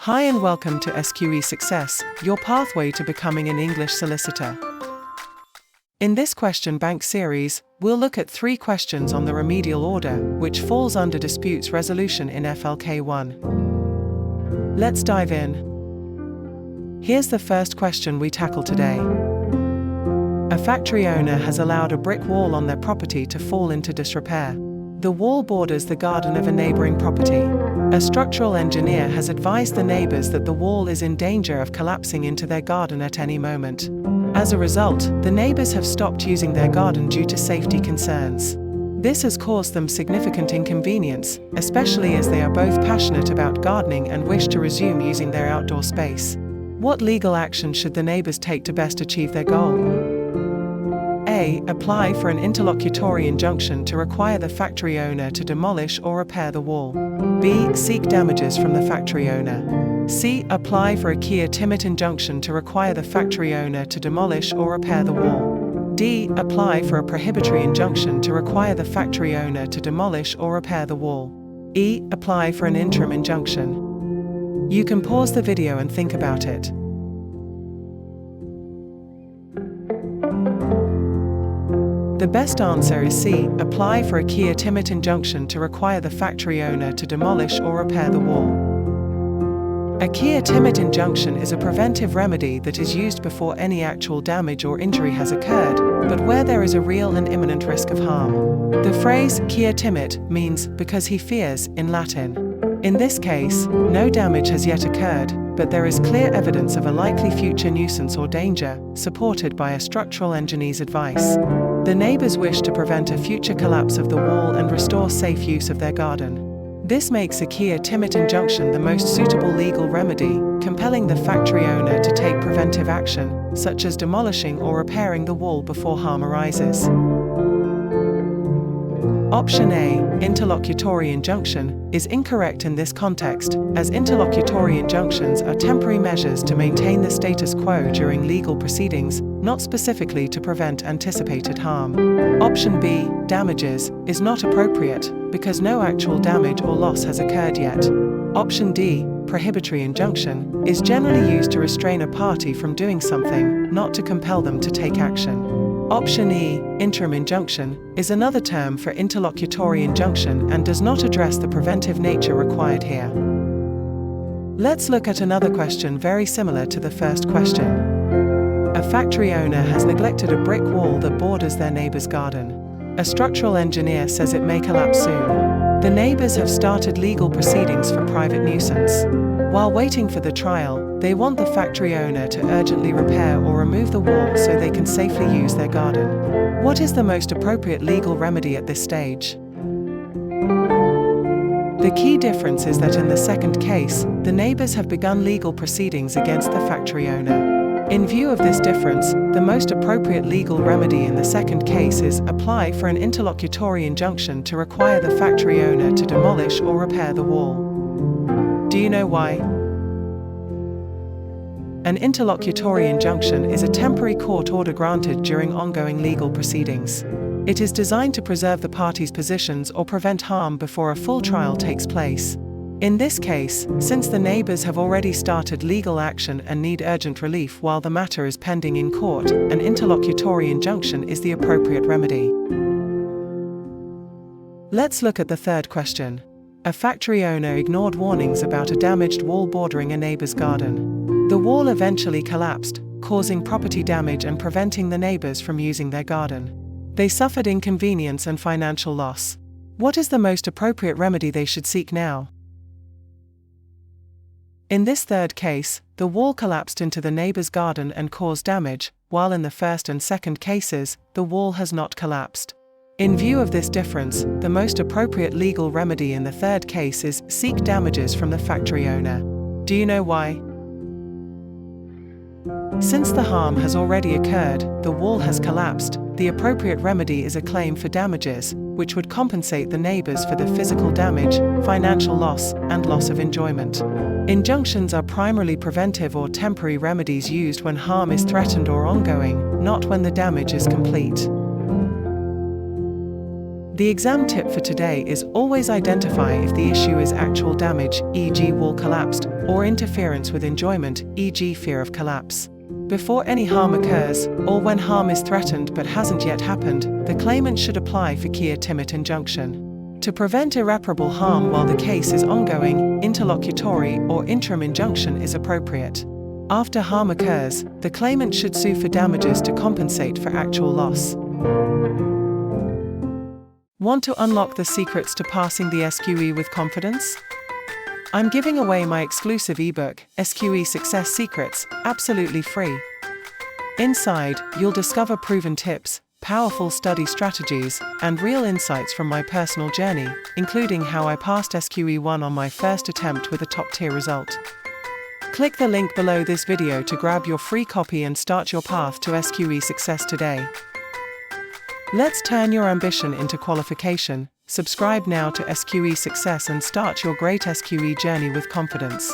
Hi and welcome to SQE Success, your pathway to becoming an English solicitor. In this question bank series, we'll look at 3 questions on the remedial order, which falls under disputes resolution in FLK1. Let's dive in. Here's the first question we tackle today. A factory owner has allowed a brick wall on their property to fall into disrepair. The wall borders the garden of a neighboring property. A structural engineer has advised the neighbors that the wall is in danger of collapsing into their garden at any moment. As a result, the neighbors have stopped using their garden due to safety concerns. This has caused them significant inconvenience, especially as they are both passionate about gardening and wish to resume using their outdoor space. What legal action should the neighbors take to best achieve their goal? A. Apply for an interlocutory injunction to require the factory owner to demolish or repair the wall. B. Seek damages from the factory owner. C. Apply for a Quia Timet injunction to require the factory owner to demolish or repair the wall. D. Apply for a prohibitory injunction to require the factory owner to demolish or repair the wall. E. Apply for an interim injunction. You can pause the video and think about it. The best answer is C. Apply for a Quia Timet injunction to require the factory owner to demolish or repair the wall. A Quia Timet injunction is a preventive remedy that is used before any actual damage or injury has occurred, but where there is a real and imminent risk of harm. The phrase Quia Timet means because he fears in Latin. In this case, no damage has yet occurred, but there is clear evidence of a likely future nuisance or danger, supported by a structural engineer's advice. The neighbors wish to prevent a future collapse of the wall and restore safe use of their garden. This makes a Quia Timet injunction the most suitable legal remedy, compelling the factory owner to take preventive action, such as demolishing or repairing the wall before harm arises. Option A, interlocutory injunction, is incorrect in this context, as interlocutory injunctions are temporary measures to maintain the status quo during legal proceedings, not specifically to prevent anticipated harm. Option B, damages, is not appropriate, because no actual damage or loss has occurred yet. Option D, prohibitory injunction, is generally used to restrain a party from doing something, not to compel them to take action. Option E, interim injunction, is another term for interlocutory injunction and does not address the preventive nature required here. Let's look at another question very similar to the first question. A factory owner has neglected a brick wall that borders their neighbor's garden. A structural engineer says it may collapse soon. The neighbors have started legal proceedings for private nuisance. While waiting for the trial, they want the factory owner to urgently repair or remove the wall so they can safely use their garden. What is the most appropriate legal remedy at this stage? The key difference is that in the second case, the neighbors have begun legal proceedings against the factory owner. In view of this difference, the most appropriate legal remedy in the second case is apply for an interlocutory injunction to require the factory owner to demolish or repair the wall. Do you know why? An interlocutory injunction is a temporary court order granted during ongoing legal proceedings. It is designed to preserve the parties' positions or prevent harm before a full trial takes place. In this case, since the neighbors have already started legal action and need urgent relief while the matter is pending in court, an interlocutory injunction is the appropriate remedy. Let's look at the third question. A factory owner ignored warnings about a damaged wall bordering a neighbor's garden. The wall eventually collapsed, causing property damage and preventing the neighbors from using their garden. They suffered inconvenience and financial loss. What is the most appropriate remedy they should seek now? In this third case, the wall collapsed into the neighbor's garden and caused damage, while in the first and second cases, the wall has not collapsed. In view of this difference, the most appropriate legal remedy in the third case is seek damages from the factory owner. Do you know why? Since the harm has already occurred, the wall has collapsed, the appropriate remedy is a claim for damages, which would compensate the neighbors for the physical damage, financial loss, and loss of enjoyment. Injunctions are primarily preventive or temporary remedies used when harm is threatened or ongoing, not when the damage is complete. The exam tip for today is always identify if the issue is actual damage, e.g. wall collapsed, or interference with enjoyment, e.g. fear of collapse. Before any harm occurs, or when harm is threatened but hasn't yet happened, the claimant should apply for Quia Timet injunction. To prevent irreparable harm while the case is ongoing, interlocutory or interim injunction is appropriate. After harm occurs, the claimant should sue for damages to compensate for actual loss. Want to unlock the secrets to passing the SQE with confidence? I'm giving away my exclusive ebook, SQE Success Secrets, absolutely free. Inside, you'll discover proven tips, powerful study strategies, and real insights from my personal journey, including how I passed SQE1 on my first attempt with a top-tier result. Click the link below this video to grab your free copy and start your path to SQE Success today. Let's turn your ambition into qualification. Subscribe now to SQE Success and start your great SQE journey with confidence.